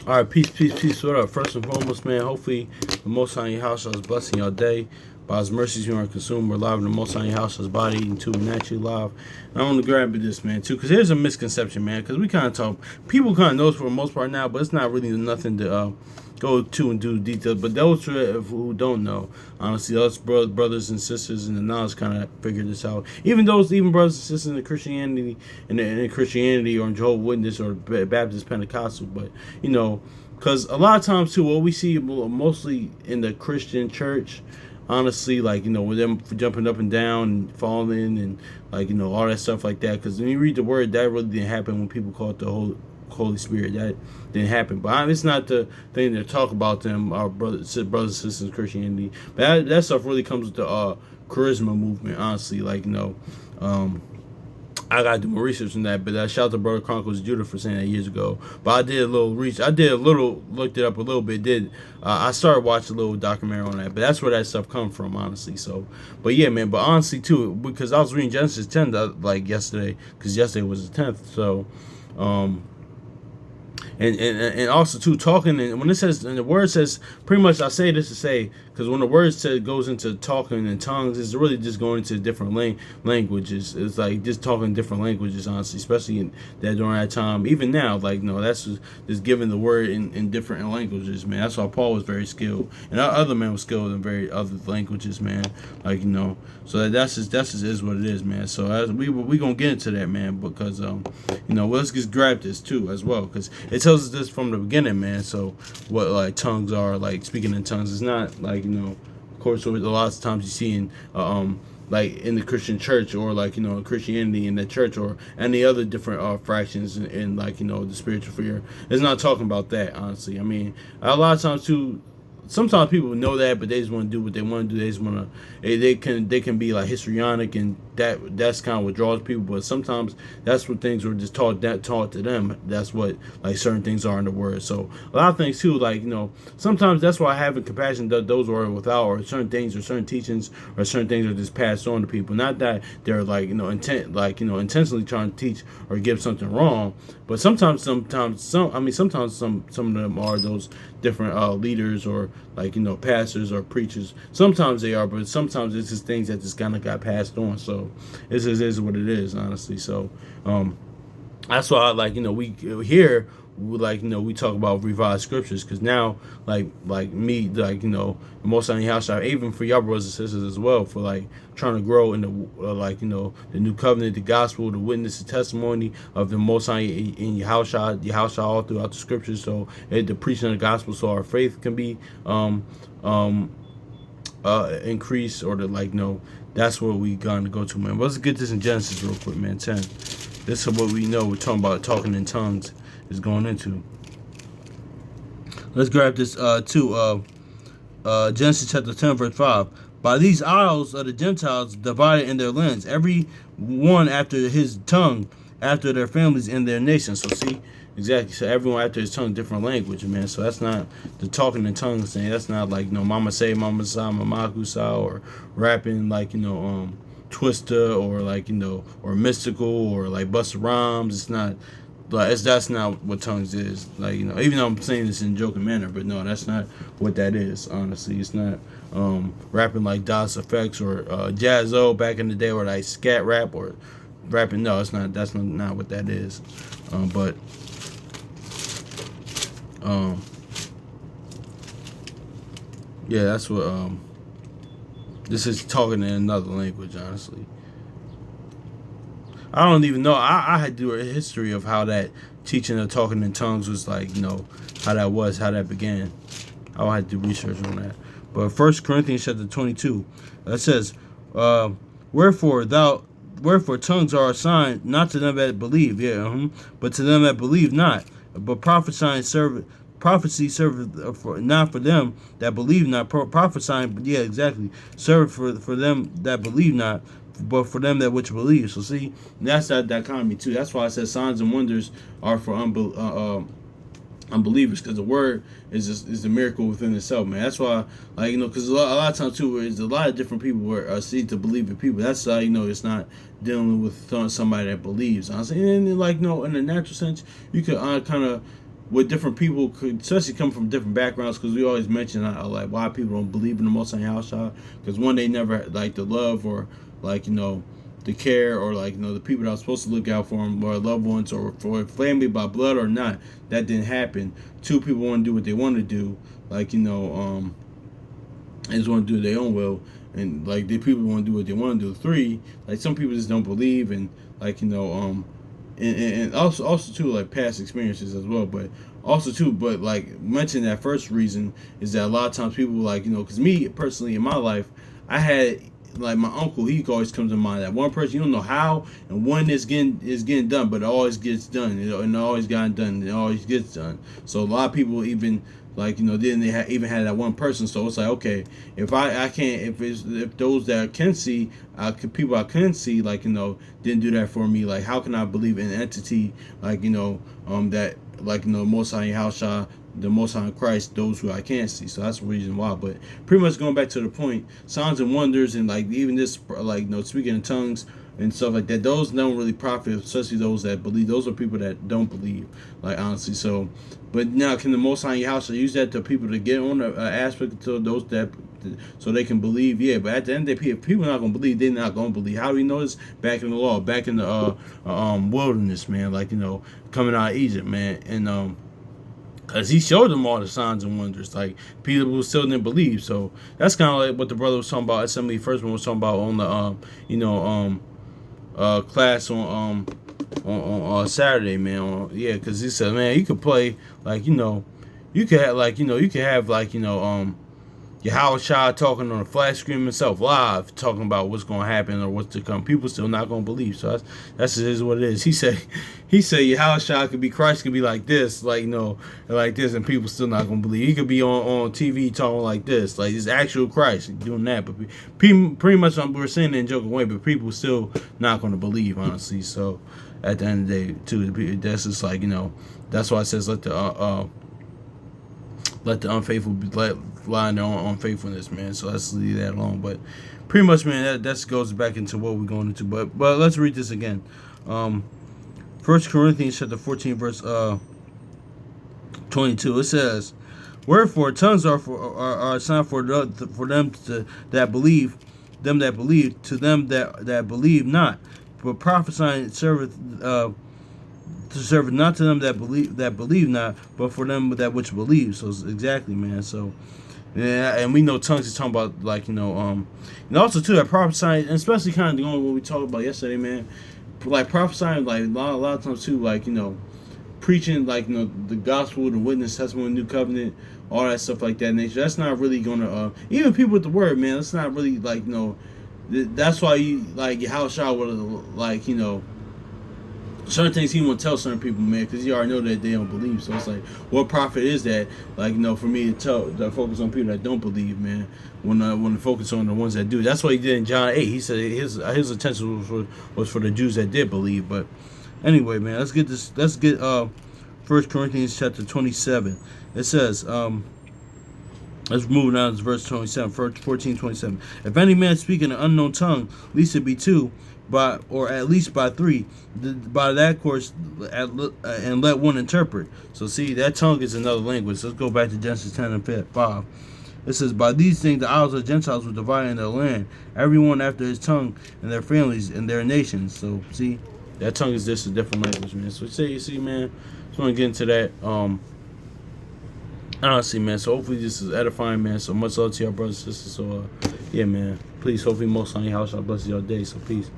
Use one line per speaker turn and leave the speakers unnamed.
All right, peace, peace, peace. What up? First and foremost, man, hopefully the Most High in your house is blessing your day. By His mercies, you are consumed. We're live in the Most High in your house, His body, eating too, naturally live. And I want to grab at this, man, too, because here's a misconception, man, because we kind of talk, people kind of know for the most part now, but it's not really nothing to go to and do details. But those who don't know, honestly, us brothers and sisters in the knowledge kind of figured this out. Even brothers and sisters in Christianity, in Christianity or in Jehovah's Witness or Baptist Pentecostal, but because a lot of times too, what we see mostly in the Christian church, honestly, with them jumping up and down and falling and all that stuff like that. Because when you read the word, that really didn't happen when people call it the Holy Spirit. That didn't happen. But it's not the thing to talk about them, our brothers and sisters in Christianity. But that stuff really comes with the charisma movement, honestly. I gotta do more research on that, but shout out to Brother Chronicles Judah for saying that years ago. But I did a little research. Looked it up a little bit. I started watching a little documentary on that, but that's where that stuff come from, honestly. So, but yeah, man. But honestly, too, because I was reading Genesis 10 yesterday, because yesterday was the 10th. So, and also too talking, and when it says, and the word says, pretty much I say this to say, because when the word goes into talking in tongues, it's really just going into different languages. It's like just talking different languages, honestly, especially during that time. Even now, that's just giving the word in different languages, man. That's why Paul was very skilled, and our other men was skilled in very other languages, man. So that's just is what it is, man. So as we gonna get into that, man, because let's just grab this too as well, because it tells us this from the beginning, man. So what tongues are, speaking in tongues, is not of course, a lot of times you see in in the Christian church, or Christianity in the church, or any other different fractions in the spiritual sphere. It's not talking about that, honestly. I mean, a lot of times too, sometimes people know that, but they just want to do what they want to do. They just want to, they can be histrionic, and that's kind of what draws people. But sometimes that's what things were just taught to them. That's what certain things are in the word. So a lot of things too, sometimes that's why having compassion does those or without, or certain things or certain teachings or certain things are just passed on to people. Not that they're intentionally trying to teach or give something wrong, but sometimes some of them are those different leaders or pastors or preachers. Sometimes they are, but sometimes it's just things that just kind of got passed on. So it is what it is, honestly. So that's why we here, we talk about revised scriptures, because now me, the Most High house, even for y'all brothers and sisters as well, for trying to grow in the the new covenant, the gospel, the witness, the testimony of the Most High in your house all throughout the scriptures. So the preaching of the gospel, so our faith can be increased, or that's where we gonna go to, man. But let's get this in Genesis real quick, man. 10. This is what we know. We're talking about talking in tongues is going into. Let's grab this Genesis chapter 10 verse 5. By these isles of the Gentiles divided in their lands, every one after his tongue, after their families and their nations. So see, exactly. So everyone after his tongue, different language, man. So that's not the talking in tongues thing. That's not mama say, mama sa, mama kusa, or rapping Twista, or or mystical, or Busta Rhymes. It's not. That's not what tongues is. Even though I'm saying this in a joking manner, but no, that's not what that is. Honestly, it's not rapping like DOS Effects or Jazzo back in the day, or scat rap or rapping. No, it's not. That's not what that is. Yeah, that's what this is, talking in another language, honestly. I don't even know. I had to do a history of how that teaching of talking in tongues was how that began. I had to do research on that. But 1 Corinthians chapter 22, it says, wherefore tongues are a sign, not to them that believe, but to them that believe not. But prophecy serveth not for them that believe not. Prophesying, yeah, exactly, serveth for them that believe not, but for them that which believe. So see, that's that dichotomy too. That's why I said signs and wonders are for unbelievers, because the word is a miracle within itself, man. That's why, because a lot of times too, there's a lot of different people where see to believe in people. That's how it's not dealing with somebody that believes. I'm saying, in the natural sense, you could kind of with different people, could especially come from different backgrounds, because we always mention like why people don't believe in the Most High Yahshua, because one, they never like the love, or like the care, or like the people that are supposed to look out for them, or loved ones, or for family by blood or not, that didn't happen. Two, people want to do what they want to do, like they just want to do their own will, and like the people want to do what they want to do. Three, like some people just don't believe, and like and also too, like past experiences as well, but also too, but like mention that first reason is that a lot of times people like because me personally in my life, I had like my uncle, he always comes to mind. That one person you don't know how and when it's getting done, but it always gets done, and it always gotten done, it always gets done. So a lot of people even like then they even had that one person. So it's like, okay, if I can't, if those that can see, people I can see, like didn't do that for me, like how can I believe in an entity like that, like Most High Yahshua, the Most High Christ, those who I can't see. So that's the reason why. But pretty much going back to the point, signs and wonders, and like even this, like speaking in tongues and stuff like that, those don't really profit, especially those that believe. Those are people that don't believe, like honestly. So, but now can the Most High Yahshua use that to people to get on the aspect to those that, so they can believe? Yeah, but at the end of the day, if people are not gonna believe, they're not gonna believe. How do we know this? Back in the law, back in the wilderness, man, like coming out of Egypt, man, and because he showed them all the signs and wonders. Like, people still didn't believe. So, that's kind of like what the brother was talking about. Assembly first one was talking about on the, class on Saturday, man. Yeah, because he said, man, you could play, like, you could have, like, you could have, like, Yahushua talking on a flat screen himself live, talking about what's going to happen or what's to come. People still not going to believe. So that's just what it is. He said Yahushua could be, Christ could be like this, like like this, and people still not going to believe. He could be on TV talking like this, like this actual Christ doing that. But pretty much we're saying it in a joking way, but people still not going to believe, honestly. So at the end of the day, too, that's just like that's why it says let the unfaithful lie in their own unfaithfulness, man. So let's leave that alone. But pretty much, man, that goes back into what we're going into. But let's read this again. 1 Corinthians chapter 14, verse 22. It says, "Wherefore tongues are a sign for them that believe, to them that believe not. But prophesying serveth to serve not to them that believe not, but for them that which believe." So exactly, man. So yeah, and we know tongues is talking about like and also too that prophesying, and especially kind of going what we talked about yesterday, man. Like prophesying, like a lot of times too, like preaching, like the gospel, the witness, testimony, new covenant, all that stuff like that nature. That's not really gonna even people with the word, man. That's not really like that's why you like Yahushua would like certain things he won't tell certain people, man, because he already know that they don't believe. So it's like, what profit is that, like, for me to focus on people that don't believe, man, when to focus on the ones that do. That's what he did in John 8. He said his attention was for the Jews that did believe. But anyway, man, let's get 1 Corinthians chapter 27. It says, let's move down to verse 27, 14:27. "If any man speak in an unknown tongue, least it be two, or at least by three, by that course, and let one interpret." So see, that tongue is another language. Let's go back to Genesis 10 and 5. It says, "By these things the isles of the Gentiles were divided in their land, everyone after his tongue, and their families and their nations." So see, that tongue is just a different language, man. So you see, man, just want to get into that. Honestly, man. So hopefully this is edifying, man. So much love to y'all brothers and sisters. So yeah, man. Please, hopefully most on your house, I bless your day. So peace.